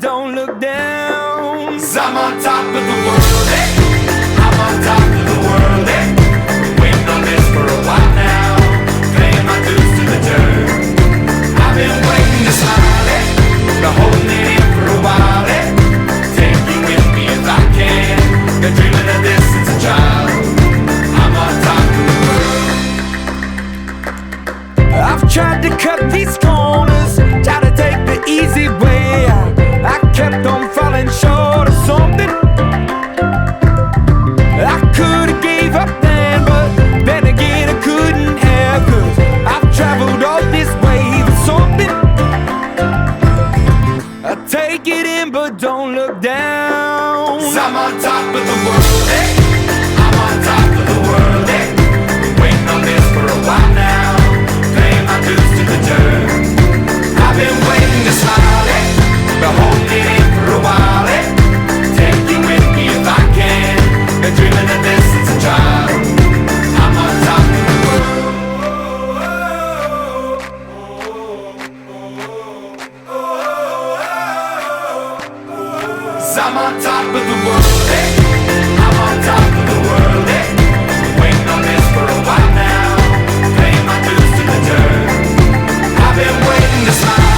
don't look down. 'Cause I'm on top of the world, eh? I'm on top of the world, eh? Been waiting on this for a while now, paying my dues to the dirt. I've been waiting to smile, eh? Been holding it in for a while, eh? Take you with me if I can. Been dreaming of this since a child. I'm on top of the world. I've tried to cut these corners, tried to take the easy way out. I kept on falling short of something. I could've gave up then, but then again I couldn't have. 'Cause I've traveled all this way for something. I take it in but don't look down. 'Cause I'm on top of the world, eh? I'm on top of the world, eh? Been waiting on this for a while now, paying my dues to the dirt. I've been waiting to smile, eh? Been holding it in for a while, eh? Take you with me if I can. Been dreaming of this since a child. I'm on top of the world. 'Cause I'm on top of the world.